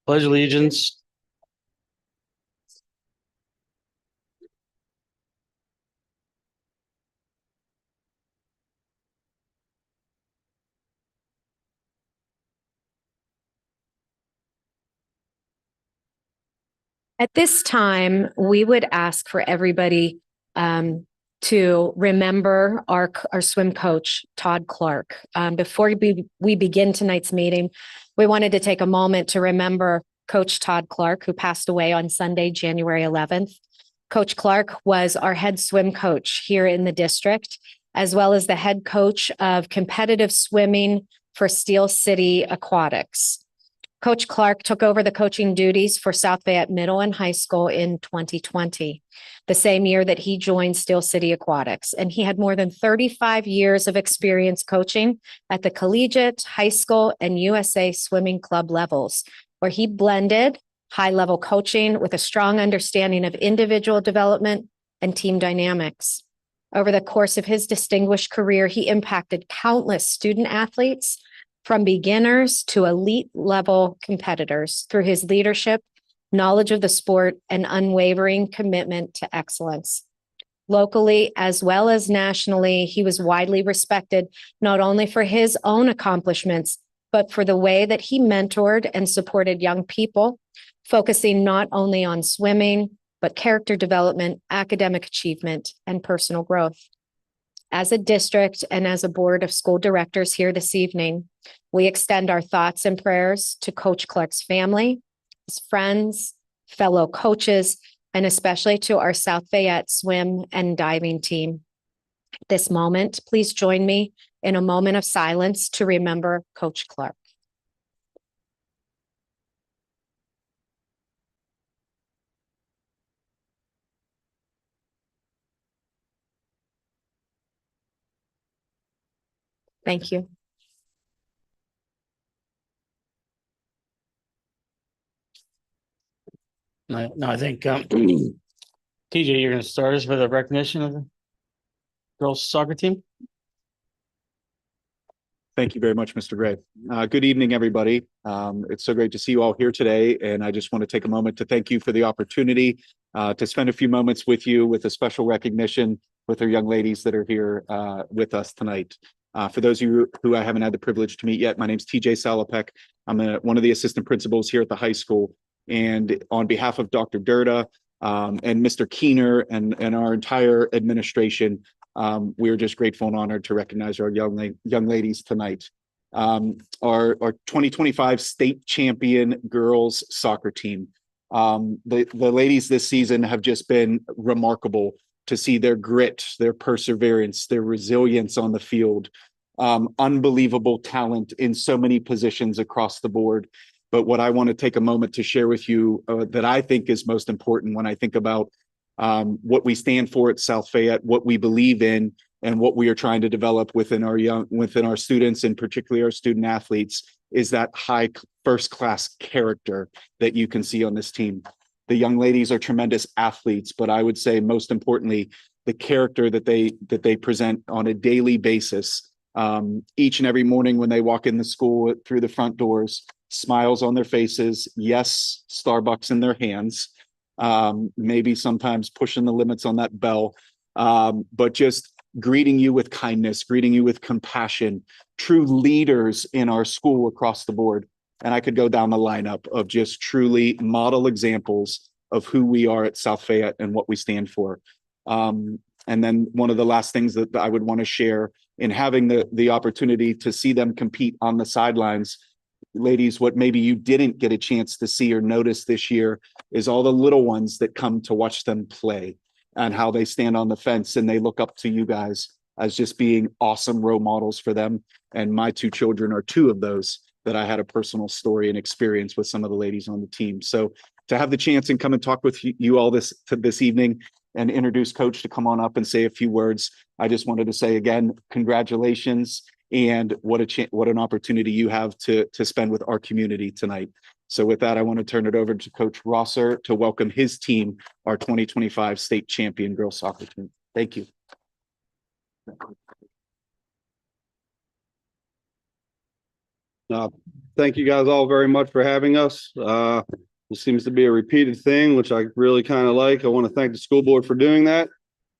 Pledge allegiance. At this time, we would ask for everybody to remember our swim coach, Todd Clark. Before we begin tonight's meeting, we wanted to take a moment to remember Coach Todd Clark, who passed away on Sunday, January 11th. Coach Clark was our head swim coach here in the district, as well as the head coach of competitive swimming for Steel City Aquatics. Coach Clark took over the coaching duties for South Fayette Middle and High School in 2020, the same year that he joined Steel City Aquatics. And he had more than 35 years of experience coaching at the collegiate, high school, and USA swimming club levels, where he blended high-level coaching with a strong understanding of individual development and team dynamics. Over the course of his distinguished career, he impacted countless student athletes, from beginners to elite level competitors, through his leadership, knowledge of the sport, and unwavering commitment to excellence. Locally as well as nationally, he was widely respected not only for his own accomplishments, but for the way that he mentored and supported young people, focusing not only on swimming, but character development, academic achievement, and personal growth. As a district and as a board of school directors here this evening, we extend our thoughts and prayers to Coach Clark's family, his friends, fellow coaches, and especially to our South Fayette swim and diving team. At this moment, please join me in a moment of silence to remember Coach Clark. Thank you. No, I think TJ, you're going to start us with a recognition of the girls soccer team. Thank you very much, Mr. Gray. Good evening, everybody. It's so great to see you all here today. And I just want to take a moment to thank you for the opportunity to spend a few moments with you with a special recognition with our young ladies that are here with us tonight. For those of you who I haven't had the privilege to meet yet, my name is TJ Salopek. I'm one of the assistant principals here at the high school. And on behalf of Dr. Durda and Mr. Keener and our entire administration, we're just grateful and honored to recognize our young ladies tonight. Our 2025 state champion girls soccer team. The ladies this season have just been remarkable to see their grit, their perseverance, their resilience on the field. Unbelievable talent in so many positions across the board. But what I want to take a moment to share with you that I think is most important when I think about what we stand for at South Fayette, what we believe in, and what we are trying to develop within our students, and particularly our student athletes, is that high first-class character that you can see on this team. The young ladies are tremendous athletes, but I would say most importantly, the character that they present on a daily basis, each and every morning when they walk in the school through the front doors, smiles on their faces, yes, Starbucks in their hands, maybe sometimes pushing the limits on that bell, but just greeting you with kindness, greeting you with compassion, true leaders in our school across the board. And I could go down the lineup of just truly model examples of who we are at South Fayette and what we stand for. And then one of the last things that I would want to share in having the opportunity to see them compete on the sidelines, ladies, what maybe you didn't get a chance to see or notice this year is all the little ones that come to watch them play and how they stand on the fence and they look up to you guys as just being awesome role models for them. And my two children are two of those that I had a personal story and experience with some of the ladies on the team. So to have the chance and come and talk with you all this evening and introduce Coach to come on up and say a few words, I just wanted to say again, congratulations. And what an opportunity you have to spend with our community tonight. So with that, I want to turn it over to Coach Rosser to welcome his team, our 2025 state champion girls soccer team. Thank you. thank you guys all very much for having us. This seems to be a repeated thing, which I really kind of like. I want to thank the school board for doing that.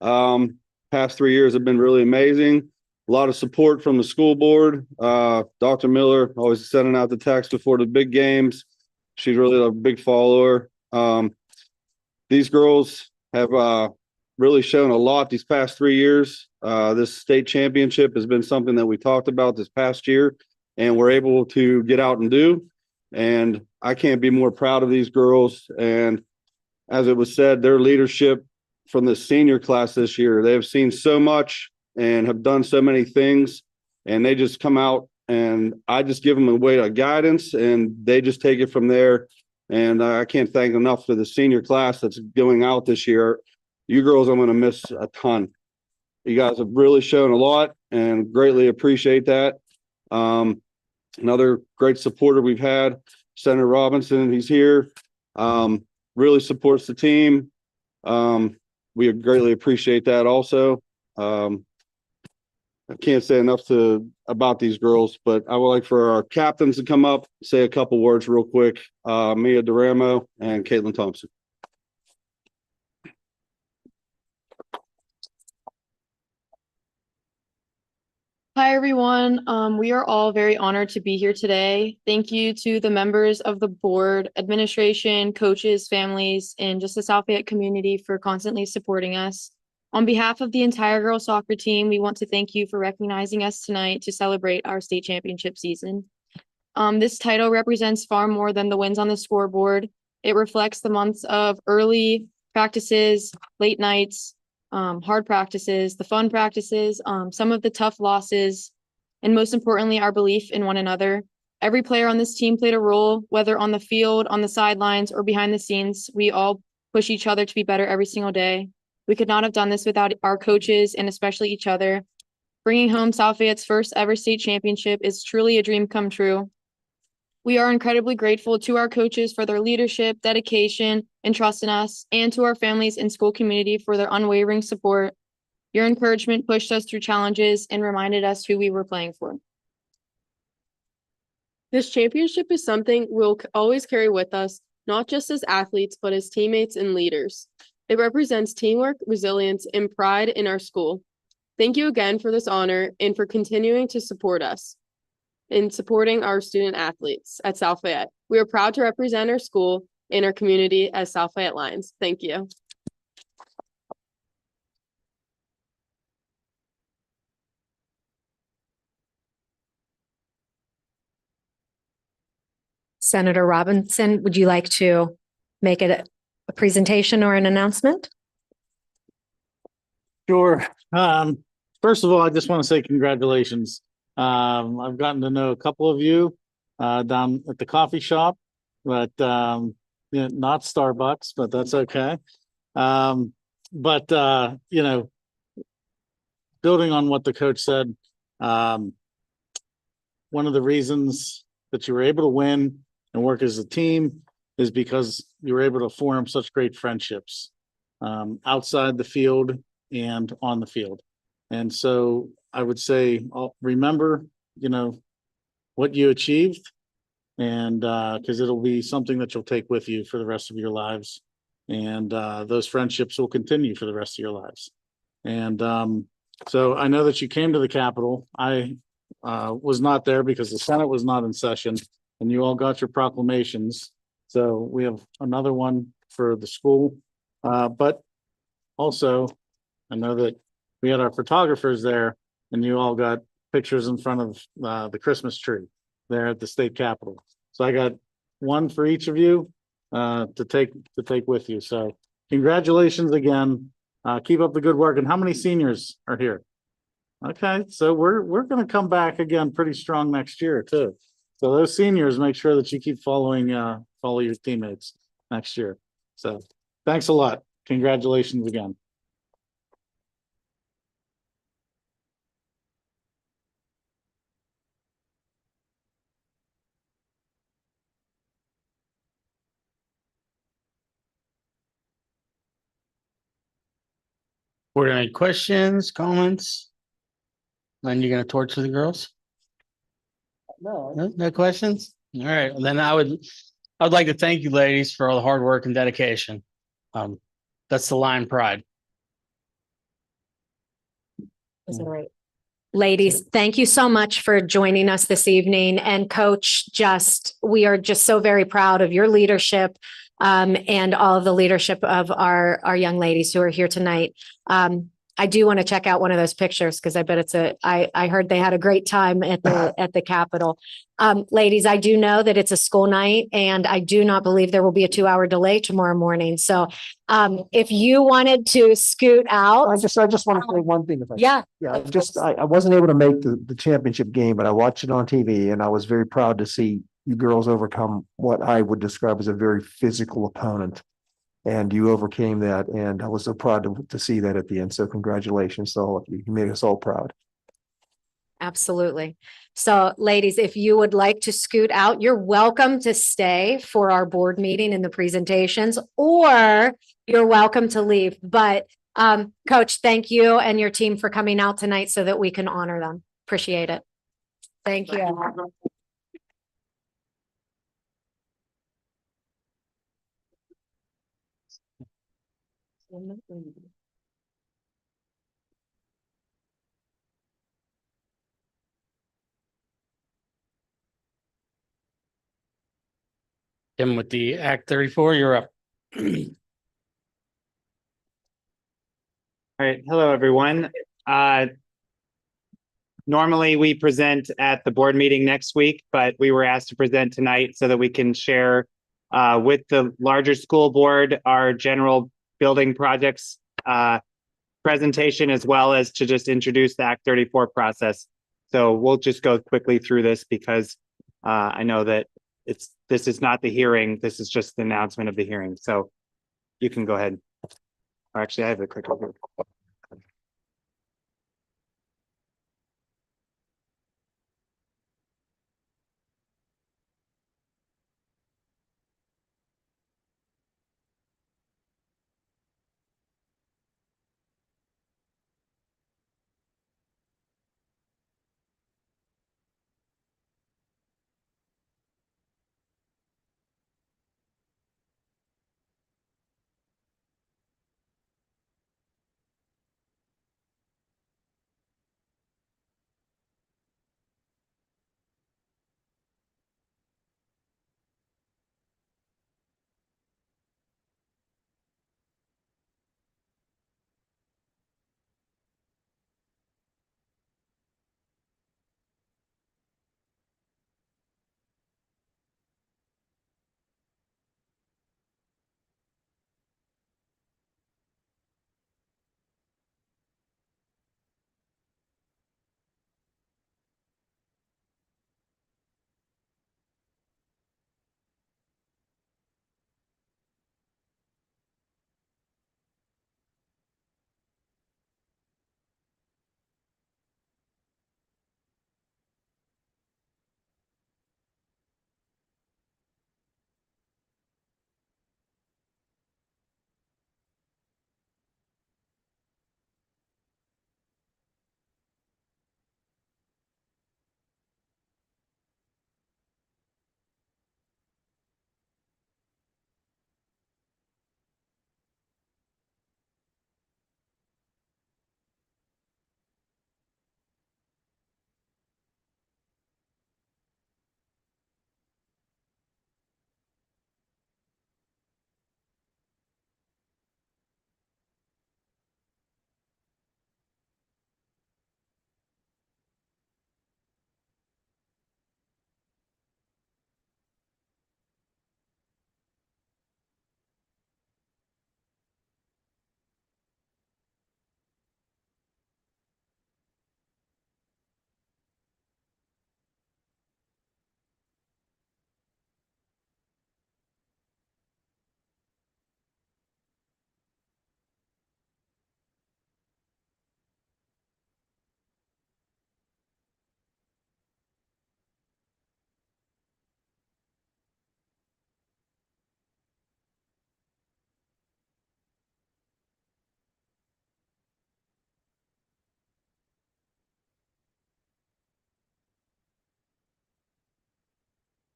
Past 3 years have been really amazing. A lot of support from the school board. Dr. Miller always sending out the text before the big games. She's really a big follower. These girls have really shown a lot these past 3 years. This state championship has been something that we talked about this past year, and we're able to get out and do. And I can't be more proud of these girls. And as it was said, their leadership from the senior class this year, they have seen so much and have done so many things, and they just come out and I just give them a way of guidance and they just take it from there. And I can't thank enough for the senior class that's going out this year. You girls, I'm going to miss a ton. You guys have really shown a lot and greatly appreciate that. Another great supporter we've had, Senator Robinson, he's here, really supports the team. We greatly appreciate that also. I can't say enough about these girls, but I would like for our captains to come up, say a couple words real quick. Mia Duramo and Caitlin Thompson. Hi, everyone. We are all very honored to be here today. Thank you to the members of the board, administration, coaches, families, and just the South Fayette community for constantly supporting us. On behalf of the entire girls soccer team, we want to thank you for recognizing us tonight to celebrate our state championship season. This title represents far more than the wins on the scoreboard. It reflects the months of early practices, late nights, hard practices, the fun practices, some of the tough losses, and most importantly, our belief in one another. Every player on this team played a role, whether on the field, on the sidelines, or behind the scenes. We all push each other to be better every single day. We could not have done this without our coaches and especially each other. Bringing home South Fayette's first ever state championship is truly a dream come true. We are incredibly grateful to our coaches for their leadership, dedication, and trust in us, and to our families and school community for their unwavering support. Your encouragement pushed us through challenges and reminded us who we were playing for. This championship is something we'll always carry with us, not just as athletes, but as teammates and leaders. It represents teamwork, resilience, and pride in our school. Thank you again for this honor and for continuing to support us in supporting our student athletes at South Fayette. We are proud to represent our school and our community as South Fayette Lions. Thank you. Senator Robinson, would you like to make it a presentation or an announcement? Sure. First of all, I just want to say congratulations. I've gotten to know a couple of you down at the coffee shop, but yeah, not Starbucks, but that's okay. You know, building on what the coach said, one of the reasons that you were able to win and work as a team is because you were able to form such great friendships outside the field and on the field. And so I would say, remember, you know, what you achieved, and because it'll be something that you'll take with you for the rest of your lives. And those friendships will continue for the rest of your lives. And so I know that you came to the Capitol. I was not there because the Senate was not in session, and you all got your proclamations. So we have another one for the school. But also, I know that we had our photographers there, and you all got pictures in front of the Christmas tree there at the state capitol. So I got one for each of you to take with you. So congratulations again. Keep up the good work. And how many seniors are here? Okay, so we're going to come back again pretty strong next year too. So those seniors, make sure that you keep follow your teammates next year. So thanks a lot. Congratulations again. Were there any questions, comments? Then you're gonna torture the girls? No questions? All right, then I would like to thank you ladies for all the hard work and dedication. That's the line pride. Is that right? Ladies, thank you so much for joining us this evening. And Coach, we are just so very proud of your leadership and all of the leadership of our young ladies who are here tonight. I do want to check out one of those pictures because I bet I heard they had a great time at the Capitol. Ladies, I do know that it's a school night and I do not believe there will be a 2-hour delay tomorrow morning. So if you wanted to scoot out. I just want to say one thing. If I Yeah. Yeah, I wasn't able to make the championship game, but I watched it on TV and I was very proud to see you girls overcome what I would describe as a very physical opponent. And you overcame that. And I was so proud to see that at the end. So congratulations to all of you. You made us all proud. Absolutely. So ladies, if you would like to scoot out, you're welcome to stay for our board meeting and the presentations, or you're welcome to leave. But Coach, thank you and your team for coming out tonight so that we can honor them. Appreciate it. Thank you. Tim with the Act 34, you're up. All right, hello, everyone. Normally we present at the board meeting next week, but we were asked to present tonight so that we can share with the larger school board our general building projects presentation, as well as to just introduce the Act 34 process. So we'll just go quickly through this because I know that this is not the hearing. This is just the announcement of the hearing. So you can go ahead. Or actually, I have the clicker here.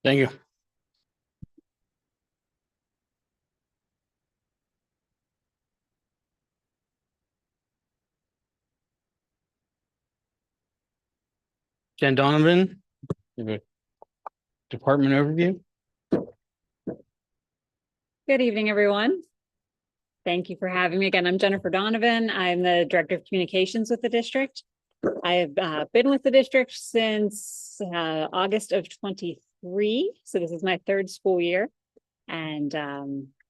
Thank you. Jen Donovan, you have a department overview. Good evening, everyone. Thank you for having me again. I'm Jennifer Donovan. I'm the Director of Communications with the district. I have been with the district since August of 23. So this is my third school year. And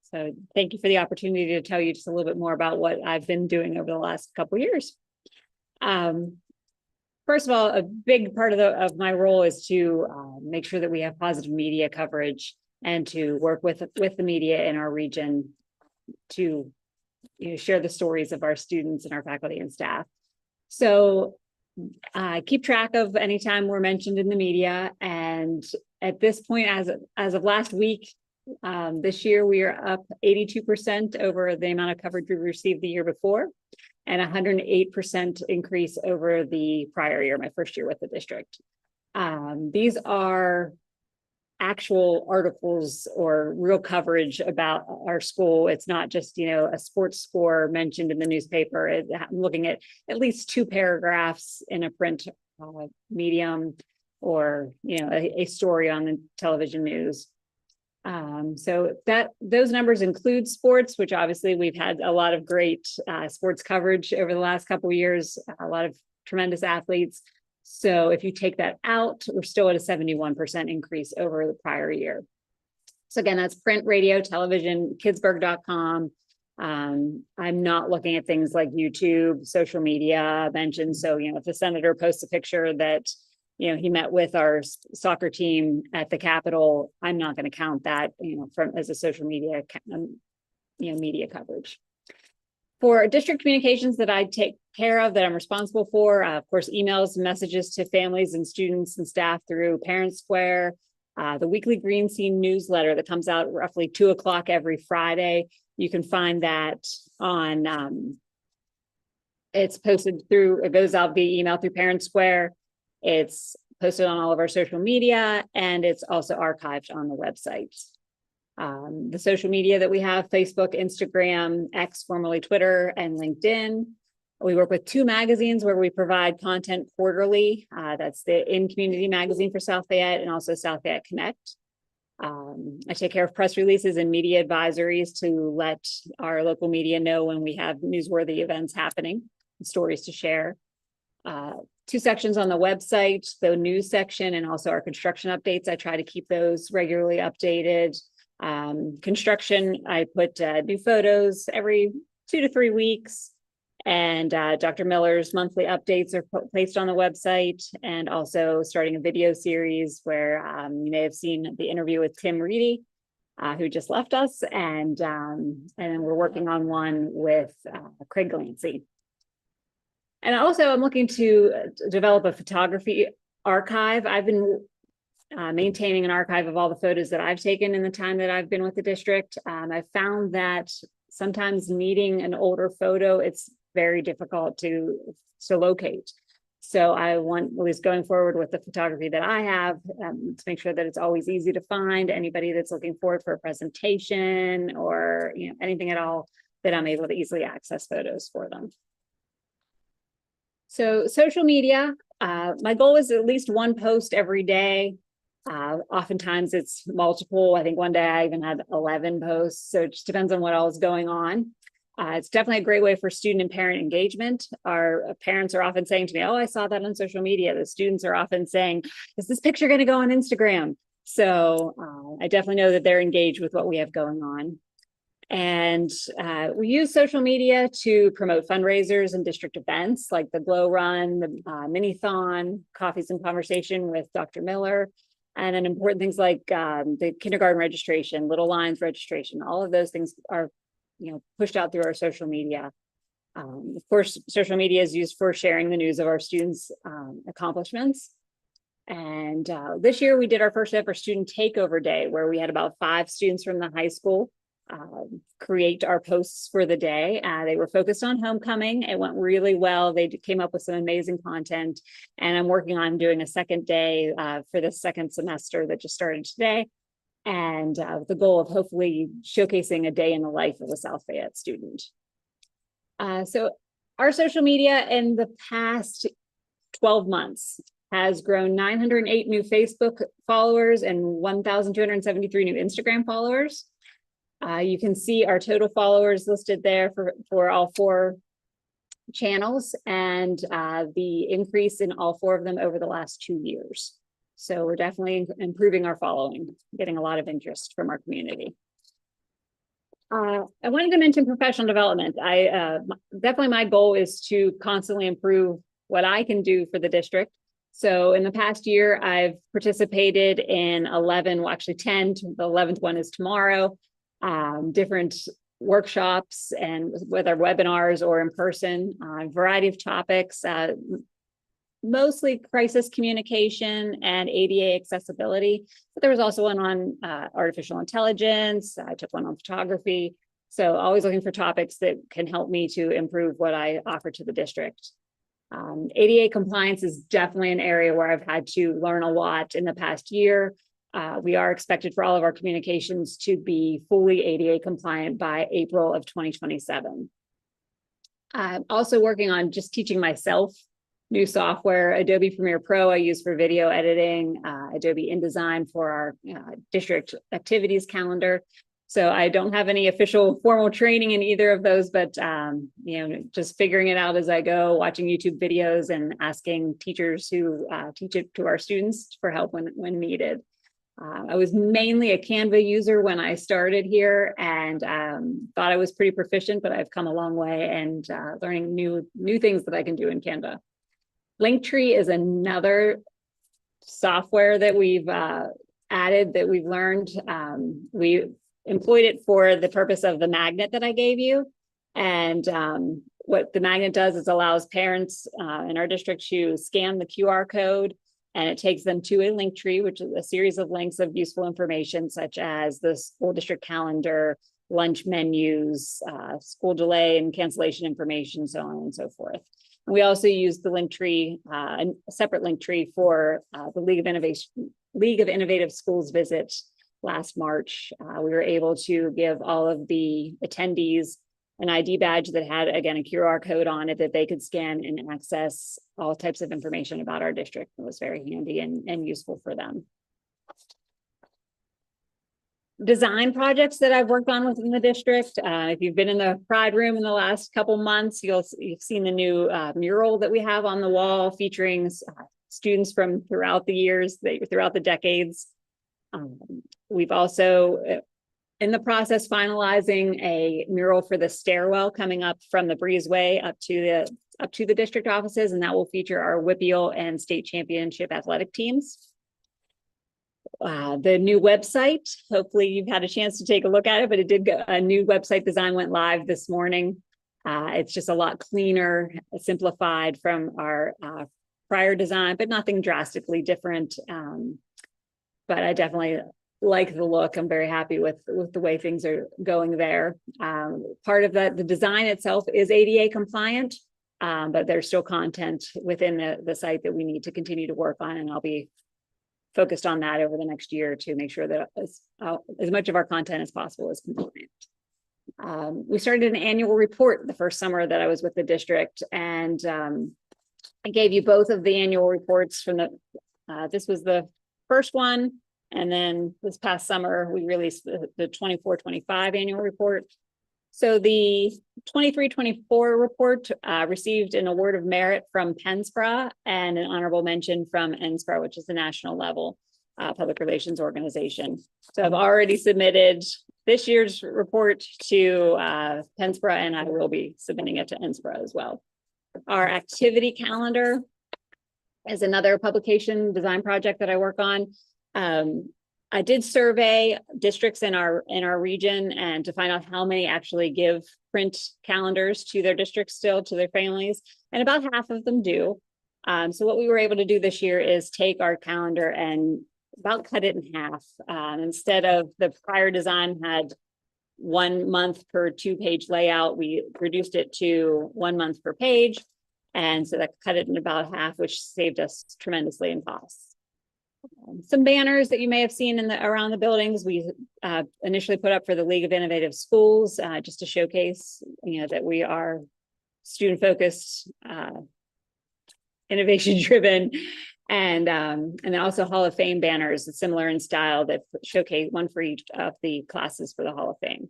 so thank you for the opportunity to tell you just a little bit more about what I've been doing over the last couple of years. First of all, a big part of my role is to make sure that we have positive media coverage and to work with the media in our region to share the stories of our students and our faculty and staff. So I keep track of anytime we're mentioned in the media. And at this point, as of last week, this year, we are up 82% over the amount of coverage we received the year before, and 108% increase over the prior year, my first year with the district. These are actual articles or real coverage about our school. It's not just, a sports score mentioned in the newspaper. I'm looking at least 2 paragraphs in a print medium or, a story on the television news. So those numbers include sports, which obviously we've had a lot of great sports coverage over the last couple of years, a lot of tremendous athletes. So if you take that out, we're still at a 71% increase over the prior year. So again, that's print, radio, television, kidsburg.com. I'm not looking at things like YouTube, social media mentioned. So, if the senator posts a picture that, he met with our soccer team at the Capitol, I'm not going to count that, as a social media, media coverage. For district communications that I take care of, that I'm responsible for, of course, emails, messages to families and students and staff through Parent Square, the weekly Green Scene newsletter that comes out roughly 2 o'clock every Friday. You can find that on, it's posted it goes out via email through Parent Square. It's posted on all of our social media, and it's also archived on the website. The social media that we have, Facebook, Instagram, X, formerly Twitter, and LinkedIn. We work with 2 magazines where we provide content quarterly. That's the In Community magazine for South Fayette and also South Fayette Connect. I take care of press releases and media advisories to let our local media know when we have newsworthy events happening, stories to share. 2 sections on the website, the news section and also our construction updates. I try to keep those regularly updated. Construction, I put new photos every 2 to 3 weeks, and Dr. Miller's monthly updates are placed on the website, and also starting a video series where you may have seen the interview with Tim Reedy, who just left us, and then we're working on one with Craig Glancy. And also I'm looking to develop a photography archive. I've been maintaining an archive of all the photos that I've taken in the time that I've been with the district. I've found that sometimes needing an older photo, it's very difficult to locate. So I want, at least going forward with the photography that I have, to make sure that it's always easy to find anybody that's looking forward for a presentation or anything at all, that I'm able to easily access photos for them. So social media, my goal is at least 1 post every day. Oftentimes it's multiple. I think one day I even had 11 posts. So it just depends on what all is going on. It's definitely a great way for student and parent engagement. Our parents are often saying to me, "Oh, I saw that on social media." The students are often saying, "Is this picture going to go on Instagram?" So I definitely know that they're engaged with what we have going on. And we use social media to promote fundraisers and district events like the Glow Run, the Mini-thon, Coffees and Conversation with Dr. Miller, and then important things like the kindergarten registration, Little Lines registration. All of those things are pushed out through our social media. Of course, social media is used for sharing the news of our students' accomplishments. And this year we did our first ever student takeover day, where we had about 5 students from the high school create our posts for the day. They were focused on homecoming. It went really well. They came up with some amazing content, and I'm working on doing a second day for the second semester that just started today. And with the goal of hopefully showcasing a day in the life of a South Fayette student. So our social media in the past 12 months has grown 908 new Facebook followers and 1,273 new Instagram followers. You can see our total followers listed there for all 4 channels, and the increase in all 4 of them over the last 2 years. So we're definitely improving our following, getting a lot of interest from our community. I wanted to mention professional development. Definitely my goal is to constantly improve what I can do for the district. So in the past year, I've participated in 11, well, actually 10, the 11th one is tomorrow, different workshops, and whether webinars or in person, a variety of topics, mostly crisis communication and ADA accessibility. But there was also one on artificial intelligence. I took one on photography. So always looking for topics that can help me to improve what I offer to the district. ADA compliance is definitely an area where I've had to learn a lot in the past year. We are expected for all of our communications to be fully ADA compliant by April of 2027. I'm also working on just teaching myself new software. Adobe Premiere Pro I use for video editing, Adobe InDesign for our district activities calendar. So I don't have any official formal training in either of those, but just figuring it out as I go, watching YouTube videos and asking teachers who teach it to our students for help when needed. I was mainly a Canva user when I started here, and thought I was pretty proficient, but I've come a long way and learning new things that I can do in Canva. Linktree is another software that we've added, that we've learned. We employed it for the purpose of the magnet that I gave you. And what the magnet does is allows parents in our district to scan the QR code, and it takes them to a link tree, which is a series of links of useful information, such as the school district calendar, lunch menus, school delay and cancellation information, so on and so forth. And we also use the link tree, a separate link tree for the League of Innovative Schools visit last March. We were able to give all of the attendees an ID badge that had, again, a QR code on it that they could scan and access all types of information about our district. It was very handy and useful for them. Design projects that I've worked on within the district. If you've been in the Pride Room in the last couple months, you've seen the new mural that we have on the wall featuring students from throughout the years, throughout the decades. We've also in the process finalizing a mural for the stairwell coming up from the breezeway up to the district offices, and that will feature our WPIAL and state championship athletic teams. The new website, hopefully you've had a chance to take a look at it, but it did go, a new website design went live this morning. It's just a lot cleaner, simplified from our prior design, but nothing drastically different. But I definitely like the look. I'm very happy with the way things are going there. Part of that, the design itself is ADA compliant, but there's still content within the site that we need to continue to work on, and I'll be focused on that over the next year to make sure that as much of our content as possible is compliant. We started an annual report the first summer that I was with the district, and I gave you both of the annual reports from this was the first one, and then this past summer we released the 24-25 annual report. So the 23-24 report received an award of merit from PennSPRA and an honorable mention from NSPRA, which is the national level public relations organization. So I've already submitted this year's report to PennSPRA, and I will be submitting it to NSPRA as well. Our activity calendar is another publication design project that I work on. I did survey districts in our region and to find out how many actually give print calendars to their districts still, to their families, and about half of them do. So what we were able to do this year is take our calendar and about cut it in half. Instead of the prior design had 1 month per 2-page layout. We reduced it to 1 month per page. And so that cut it in about half, which saved us tremendously in costs. Some banners that you may have seen around the buildings, we initially put up for the League of Innovative Schools, just to showcase, that we are student-focused, innovation-driven, and then also Hall of Fame banners, similar in style, that showcase one for each of the classes for the Hall of Fame.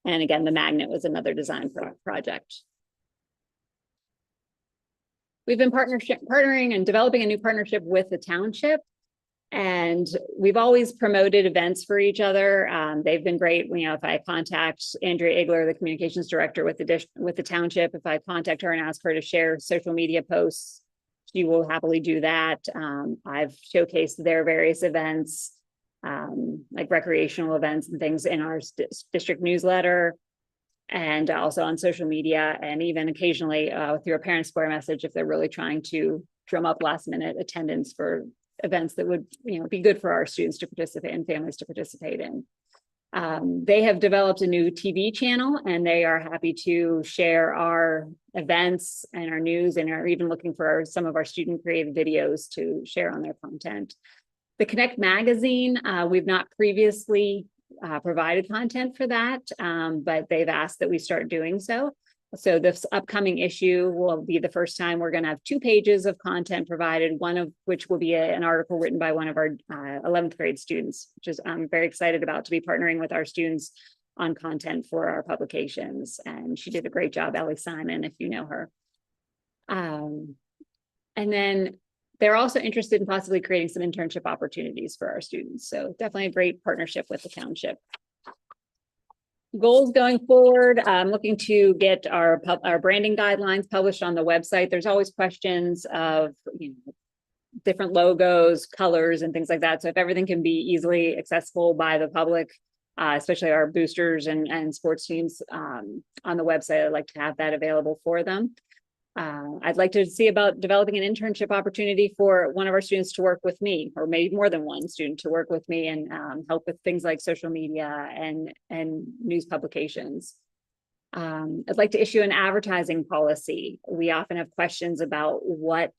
And again, the magnet was another design project. We've been partnering and developing a new partnership with the Township. And we've always promoted events for each other. They've been great. If I contact Andrea Igler, the communications director with the Township, if I contact her and ask her to share social media posts, she will happily do that. I've showcased their various events, like recreational events and things, in our district newsletter, and also on social media, and even occasionally through a parent square message if they're really trying to drum up last minute attendance for events that would be good for our students to participate and families to participate in. They have developed a new TV channel, and they are happy to share our events and our news, and are even looking for some of our student created videos to share on their content. The Connect magazine, we've not previously provided content for that, but they've asked that we start doing so. So this upcoming issue will be the first time we're going to have 2 pages of content provided, one of which will be an article written by one of our 11th grade students, which is I'm very excited about, to be partnering with our students on content for our publications. And she did a great job, Ellie Simon, if you know her. And then they're also interested in possibly creating some internship opportunities for our students. So definitely a great partnership with the Township. Goals going forward, I'm looking to get our branding guidelines published on the website. There's always questions of different logos, colors, and things like that. So if everything can be easily accessible by the public, especially our boosters and sports teams on the website, I'd like to have that available for them. I'd like to see about developing an internship opportunity for one of our students to work with me, or maybe more than one student to work with me, and help with things like social media and news publications. I'd like to issue an advertising policy. We often have questions about what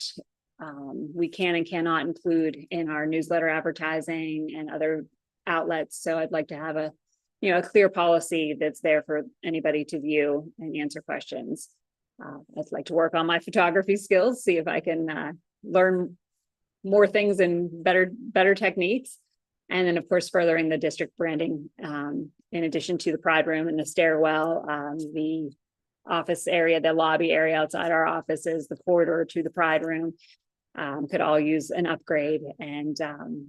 we can and cannot include in our newsletter advertising and other outlets. So I'd like to have a clear policy that's there for anybody to view and answer questions. I'd like to work on my photography skills, see if I can learn more things and better techniques. And then, of course, furthering the district branding, in addition to the Pride Room and the stairwell, the office area, the lobby area outside our offices, the corridor to the Pride Room, could all use an upgrade, and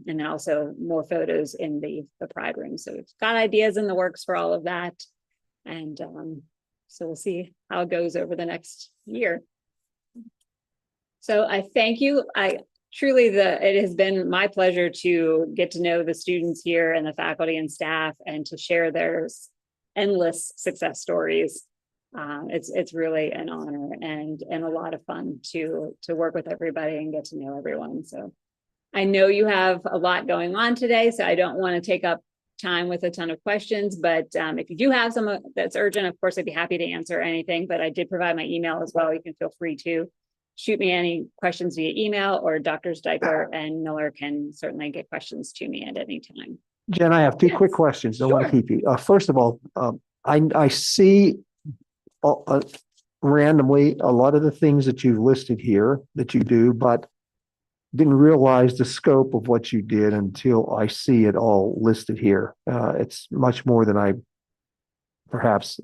then also more photos in the Pride Room. So we've got ideas in the works for all of that. And so we'll see how it goes over the next year. So I thank you. It has been my pleasure to get to know the students here and the faculty and staff, and to share their endless success stories. It's really an honor and a lot of fun to work with everybody and get to know everyone. So I know you have a lot going on today, so I don't want to take up time with a ton of questions, but if you do have some that's urgent, of course, I'd be happy to answer anything, but I did provide my email as well. You can feel free to shoot me any questions via email, or Drs. Dykler and Miller can certainly get questions to me at any time. Jen, I have 2 quick questions. Don't want to keep you. First of all, I see randomly a lot of the things that you've listed here that you do, but didn't realize the scope of what you did until I see it all listed here. It's much more than I perhaps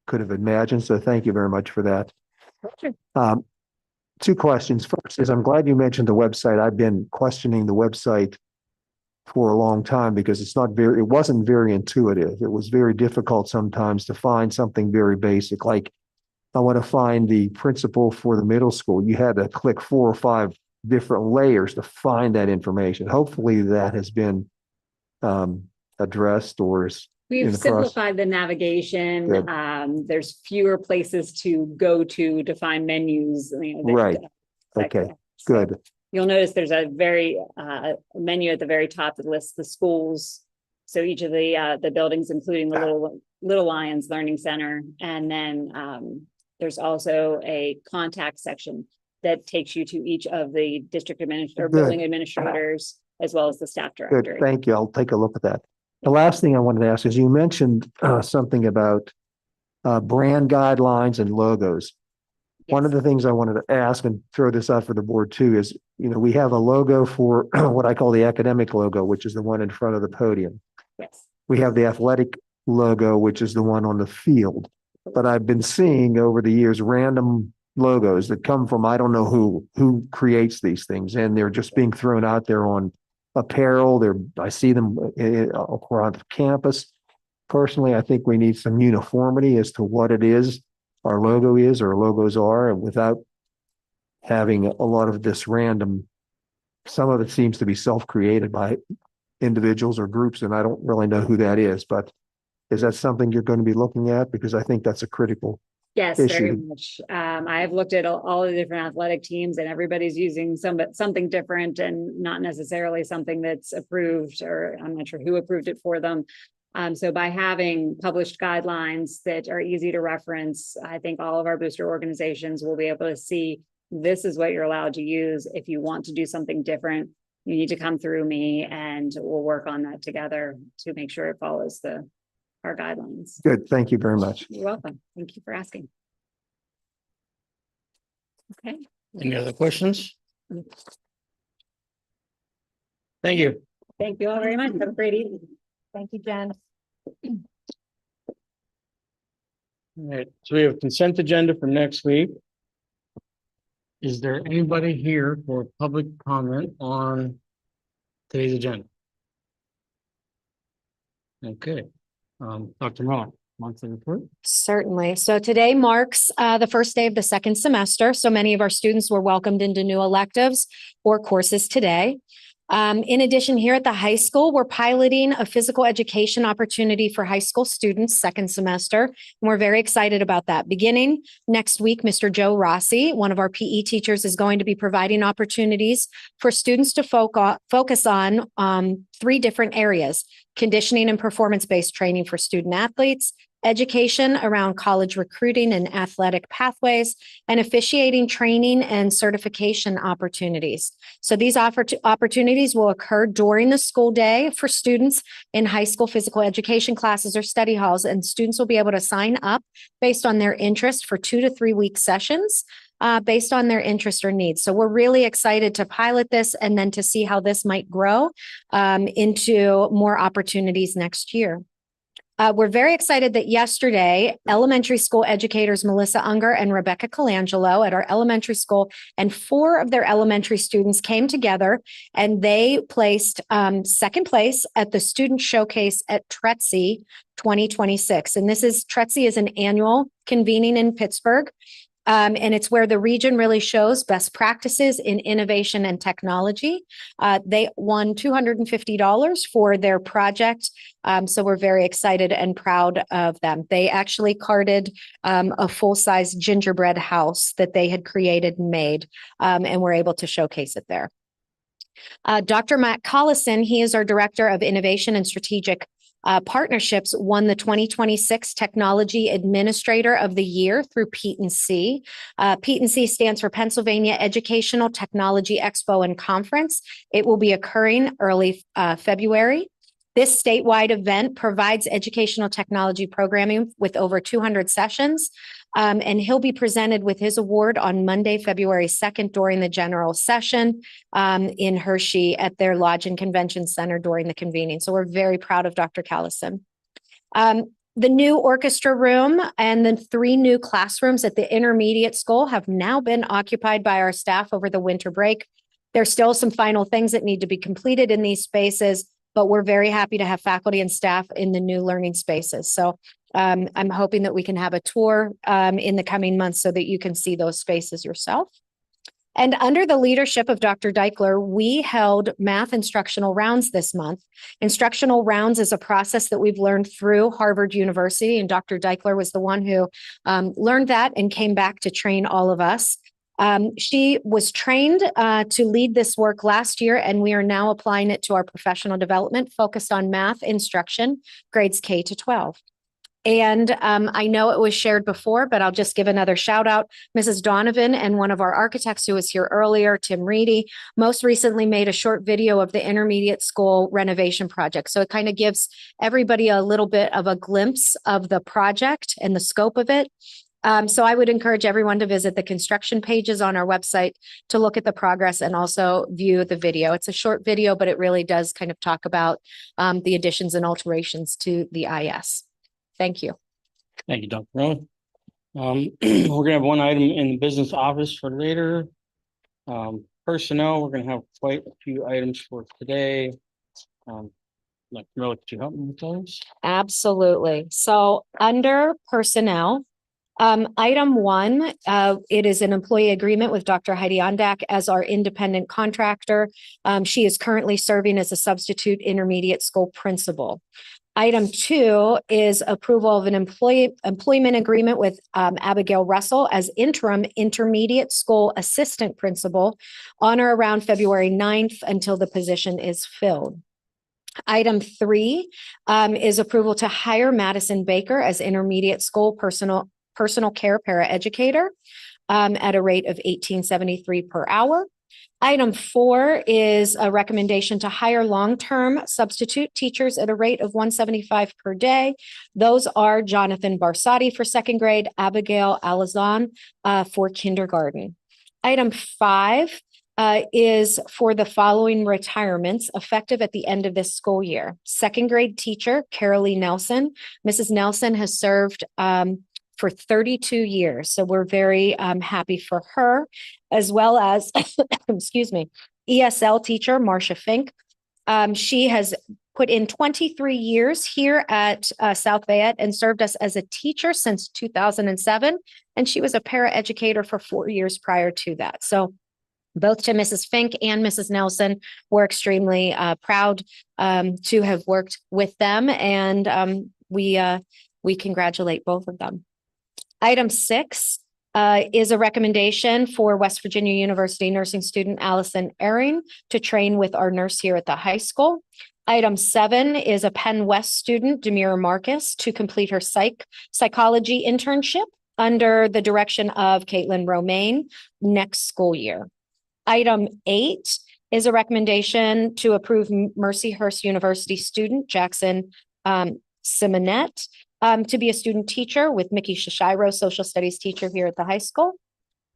could have imagined. So thank you very much for that. Sure. 2 questions. First is, I'm glad you mentioned the website. I've been questioning the website for a long time because it wasn't very intuitive. It was very difficult sometimes to find something very basic. Like, I want to find the principal for the middle school. You had to click 4 or 5 different layers to find that information. Hopefully that has been addressed, or is We've simplified the navigation. There's fewer places to go to find menus. Right. Okay, good. You'll notice there's a very menu at the very top that lists the schools, So each of the buildings, including the Little Lions Learning Center, and then there's also a contact section that takes you to each of the district Good. building administrators, as well as the staff Good, directory. thank you. I'll take a look at that. The last thing I wanted to ask is you mentioned something about brand guidelines and logos. One of the things I wanted to ask and throw this out for the board too is, we have a logo for what I call the academic logo, which is the one in front of the podium. Yes. We have the athletic logo, which is the one on the field. But I've been seeing over the years random logos that come from, I don't know who creates these things, and they're just being thrown out there on apparel. I see them around campus. Personally, I think we need some uniformity as to what it is our logo is or logos are, and without having a lot of this random, some of it seems to be self-created by individuals or groups, and I don't really know who that is, but is that something you're going to be looking at? Because I think that's a critical Yes, very issue. much. I've looked at all the different athletic teams, and everybody's using something different and not necessarily something that's approved, or I'm not sure who approved it for them. So by having published guidelines that are easy to reference, I think all of our booster organizations will be able to see this is what you're allowed to use. If you want to do something different, you need to come through me, and we'll work on that together to make sure it follows our guidelines. Good, thank you very much. You're welcome. Thank you for asking. Okay. Any other questions? Thank you. Thank you all very much. Have a great evening. Thank you, Jen. All right, so we have consent agenda for next week. Is there anybody here for public comment on today's agenda? Okay, Dr. Moore, monthly report. Certainly. So today marks the first day of the second semester. So many of our students were welcomed into new electives or courses today. In addition, here at the high school, we're piloting a physical education opportunity for high school students second semester. And we're very excited about that. Beginning next week, Mr. Joe Rossi, one of our PE teachers, is going to be providing opportunities for students to focus on 3 different areas: conditioning and performance-based training for student athletes, education around college recruiting and athletic pathways, and officiating training and certification opportunities. So these opportunities will occur during the school day for students in high school physical education classes or study halls, and students will be able to sign up based on their interest for 2 to 3 week sessions based on their interest or needs. So we're really excited to pilot this and then to see how this might grow into more opportunities next year. We're very excited that yesterday, elementary school educators Melissa Unger and Rebecca Colangelo at our elementary school and 4 of their elementary students came together and they placed second place at the Student Showcase at TRETSI 2026. And TRETSI is an annual convening in Pittsburgh. And it's where the region really shows best practices in innovation and technology. They won $250 for their project. So we're very excited and proud of them. They actually carted a full-size gingerbread house that they had created and made, and were able to showcase it there. Dr. Matt Collison, he is our Director of Innovation and Strategic Partnerships, won the 2026 Technology Administrator of the Year through P&C. P&C stands for Pennsylvania Educational Technology Expo and Conference. It will be occurring early February. This statewide event provides educational technology programming with over 200 sessions. And he'll be presented with his award on Monday, February 2nd during the general session in Hershey at their Lodge and Convention Center during the convening. So we're very proud of Dr. Callison. The new orchestra room and the 3 new classrooms at the intermediate school have now been occupied by our staff over the winter break. There's still some final things that need to be completed in these spaces, but we're very happy to have faculty and staff in the new learning spaces. So I'm hoping that we can have a tour in the coming months so that you can see those spaces yourself. And under the leadership of Dr. Deichler, we held math instructional rounds this month. Instructional rounds is a process that we've learned through Harvard University, and Dr. Deichler was the one who learned that and came back to train all of us. She was trained to lead this work last year, and we are now applying it to our professional development focused on math instruction, grades K to 12. And I know it was shared before, but I'll just give another shout out. Mrs. Donovan and one of our architects who was here earlier, Tim Reedy, most recently made a short video of the intermediate school renovation project. So it kind of gives everybody a little bit of a glimpse of the project and the scope of it. So I would encourage everyone to visit the construction pages on our website to look at the progress and also view the video. It's a short video, but it really does kind of talk about the additions and alterations to the IS. Thank you. Thank you, Dr. Rowan. We're gonna have one item in the business office for later. Personnel, we're gonna have quite a few items for today. Like, Camilla, could you help me with those? Absolutely. So under personnel, item 1, it is an employee agreement with Dr. Heidi Ondak as our independent contractor. She is currently serving as a substitute intermediate school principal. Item 2 is approval of an employment agreement with Abigail Russell as interim intermediate school assistant principal on or around February 9th until the position is filled. Item 3 is approval to hire Madison Baker as intermediate school personal care paraeducator at a rate of $18.73 per hour. Item 4 is a recommendation to hire long-term substitute teachers at a rate of $175 per day. Those are Jonathan Barsotti for second grade, Abigail Alazan for kindergarten. Item 5 is for the following retirements effective at the end of this school year. Second grade teacher, Carolee Nelson. Mrs. Nelson has served for 32 years. So we're very happy for her, as well as, excuse me, ESL teacher, Marcia Fink. She has put in 23 years here at South Fayette and served us as a teacher since 2007. And she was a paraeducator for 4 years prior to that. So both to Mrs. Fink and Mrs. Nelson, we're extremely proud to have worked with them. And we congratulate both of them. Item 6 is a recommendation for West Virginia University nursing student Allison Ehring to train with our nurse here at the high school. Item 7 is a Penn West student, Demira Marcus, to complete her psychology internship under the direction of Caitlin Romaine next school year. Item 8 is a recommendation to approve Mercyhurst University student Jackson Simonet to be a student teacher with Mickey Shishiro, social studies teacher here at the high school.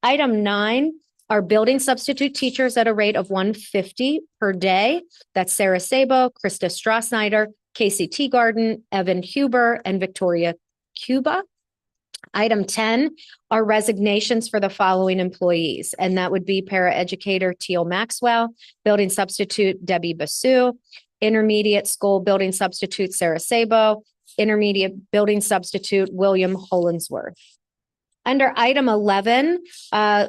Item 9 are building substitute teachers at a rate of $150 per day. That's Sarah Sabo, Krista Strassnyder, Casey Teagarden, Evan Huber, and Victoria Cuba. Item 10 are resignations for the following employees, and that would be paraeducator Teal Maxwell, building substitute Debbie Basu, intermediate school building substitute Sarah Sabo, intermediate building substitute William Hollinsworth. Under item 11,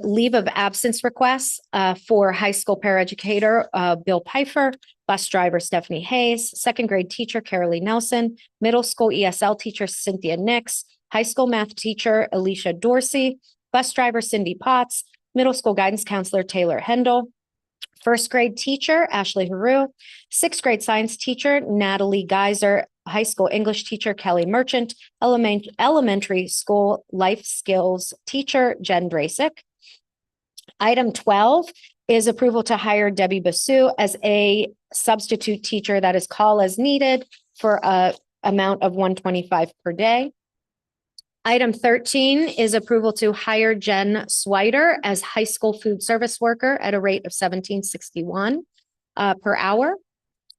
leave of absence requests for high school paraeducator Bill Pfeiffer, bus driver Stephanie Hayes, second grade teacher Carolee Nelson, middle school ESL teacher Cynthia Nix, high school math teacher Alicia Dorsey, bus driver Cindy Potts, middle school guidance counselor Taylor Hendel, first grade teacher Ashley Haru, sixth grade science teacher Natalie Geiser, high school English teacher Kelly Merchant, elementary school life skills teacher Jen Drasick. Item 12 is approval to hire Debbie Basu as a substitute teacher that is call as needed for a amount of $125 per day. Item 13 is approval to hire Jen Swider as high school food service worker at a rate of $17.61 per hour.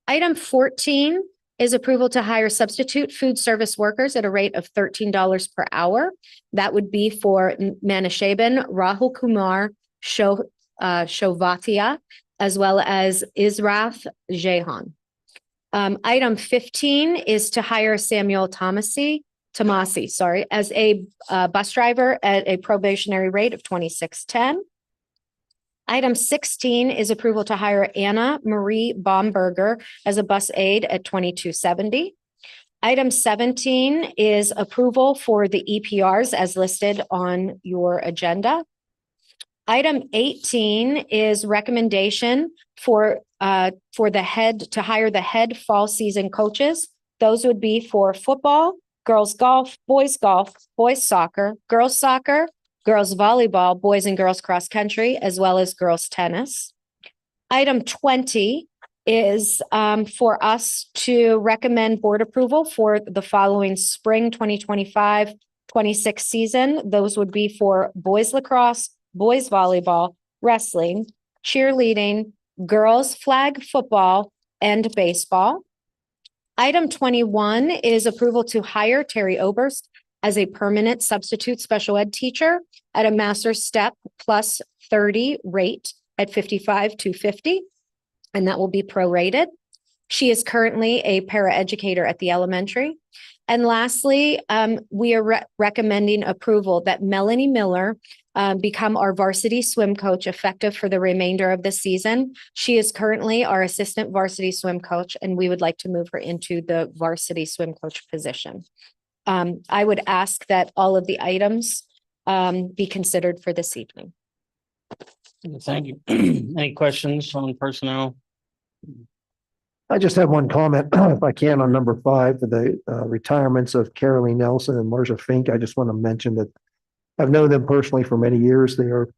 Item 14 is approval to hire substitute food service workers at a rate of $13 per hour. That would be for Manashaban, Rahul Kumar, Shovatia, as well as Israth Jehan. Item 15 is to hire Samuel Tomasi, as a bus driver at a probationary rate of $26.10. Item 16 is approval to hire Anna Marie Baumberger as a bus aide at $22.70. Item 17 is approval for the EPRs as listed on your agenda. Item 18 is recommendation for the head, to hire the head fall season coaches. Those would be for football, girls golf, boys soccer, girls volleyball, boys and girls cross country, as well as girls tennis. Item 20 is for us to recommend board approval for the following spring 2025-26 season. Those would be for boys lacrosse, boys volleyball, wrestling, cheerleading, girls flag football, and baseball. Item 21 is approval to hire Terry Oberst as a permanent substitute special ed teacher at a master's step plus 30 rate at 55,250, and that will be prorated. She is currently a paraeducator at the elementary. And lastly, we are recommending approval that Melanie Miller become our varsity swim coach effective for the remainder of the season. She is currently our assistant varsity swim coach, and we would like to move her into the varsity swim coach position. I would ask that all of the items be considered for this evening. Thank you. Any questions on personnel? I just have one comment, if I can, on number 5, for the retirements of Carolee Nelson and Marcia Fink. I just want to mention that I've known them personally for many years. They are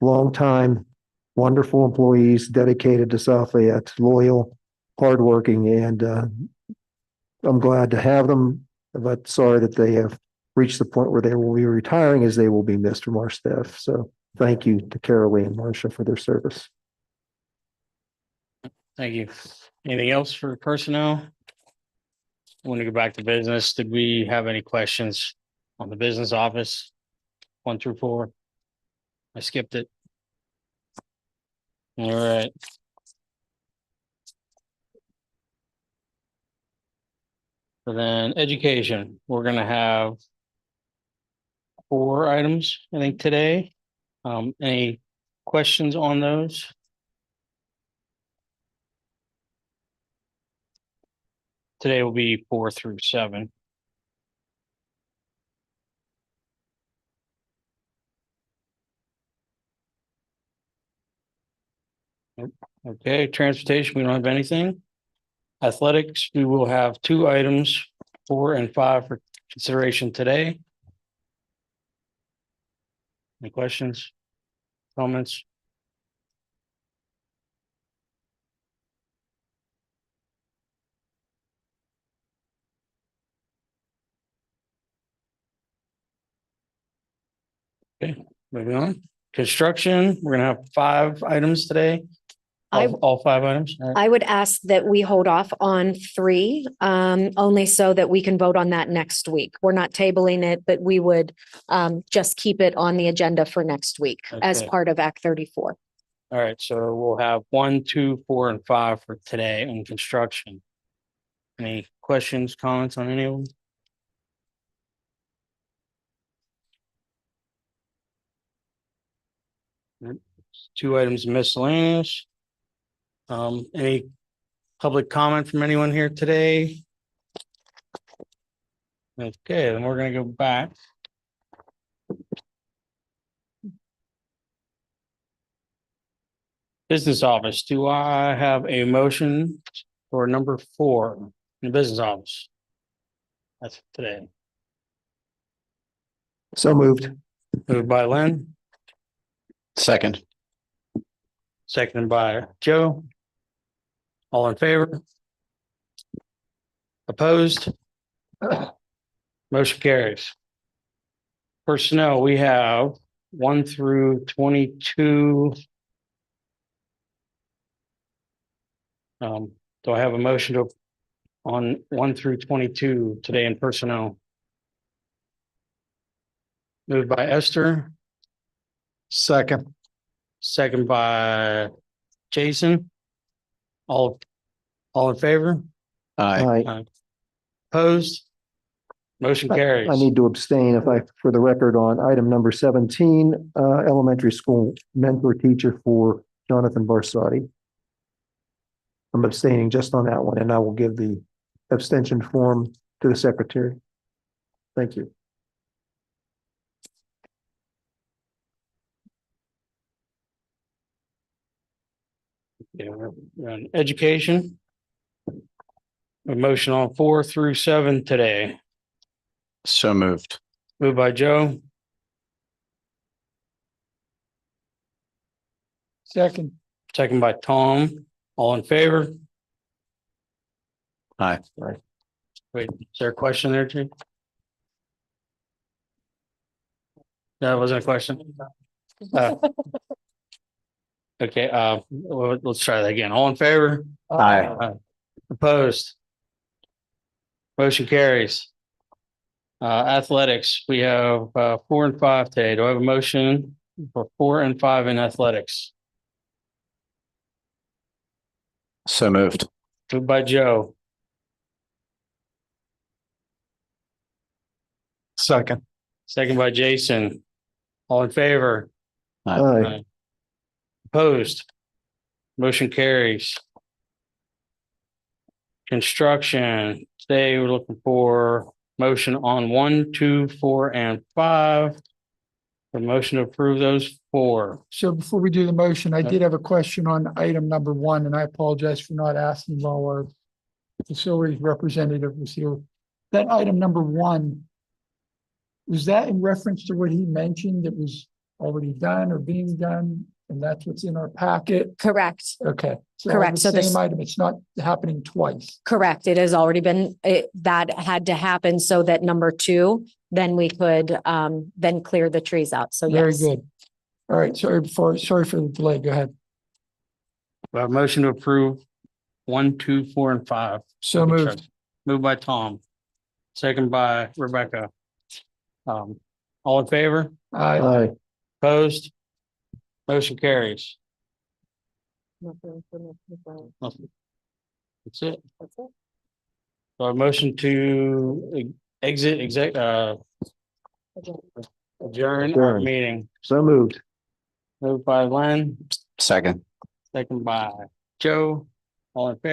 longtime, wonderful employees, dedicated to South Fayette, loyal, hardworking, and I'm glad to have them, but sorry that they have reached the point where they will be retiring, as they will be missed from our staff. So thank you to Carolee and Marcia for their service. Thank you. Anything else for personnel? I want to go back to business. Did we have any questions on the business office? 1 through 4? I skipped it. All right. So then education, we're gonna have 4 items, I think, today. Any questions on those? Today will be 4 through 7. Okay, transportation, we don't have anything. Athletics, we will have 2 items, 4 and 5 for consideration today. Any questions, comments? Okay, moving on. Construction, we're gonna have 5 items today. All 5 items. All right. I would ask that we hold off on 3, only so that we can vote on that next week. We're not tabling it, but we would just keep it on the agenda for next week as Okay. part of Act 34. All right, so we'll have 1, 2, 4, and 5 for today in construction. Any questions, comments on any of them? 2 items miscellaneous. Any public comment from anyone here today? Okay, then we're gonna go back. Business office, do I have a motion for number 4 in the business office? That's today. So moved. Moved by Lynn, Second. seconded by Joe. All in favor? Opposed? Motion carries. Personnel, we have 1 through 22. Do I have a motion to on 1 through 22 today in personnel? Moved by Esther, Second. second by Jason. All in favor? Aye. Opposed? Motion carries. I need to abstain for the record, on item number 17, elementary school mentor teacher for Jonathan Barsati. I'm abstaining just on that one, and I will give the abstention form to the secretary. Thank you. Yeah, we're on education. A motion on 4 through 7 today. So moved. Moved by Joe, Second. second by Tom. All in favor? Aye. Wait, is there a question there, Chief? That wasn't a question. Uh, Okay, let's try that again. All in favor? Aye. Opposed? Motion carries. Athletics, we have 4 and 5 today. Do I have a motion for 4 and 5 in athletics? So moved. Moved by Joe, Second. second by Jason. All in favor? Aye. Opposed? Motion carries. Construction, today we're looking for motion on 1, 2, 4, and 5. A motion to approve those 4. So before we do the motion, I did have a question on item number 1, and I apologize for not asking while our facilities representative was here. That item number 1, was that in reference to what he mentioned that was already done or being done? And that's what's in our packet? Correct, Okay. So Correct. the So this- same item, it's not happening twice. correct. It has already been, that had to happen so that number 2, then we could, then clear the trees out. So Very yes. good. All right, sorry for the delay. Go ahead. We have a motion to approve 1, 2, 4, and 5. So moved. Moved by Tom, second by Rebecca. All in favor? Aye. Aye. Opposed? Motion carries. Nothing. Nothing. That's it. So a motion to exit adjourn our Adjourn. meeting. So moved. Moved by Len, Second. second by Joe. All in favor?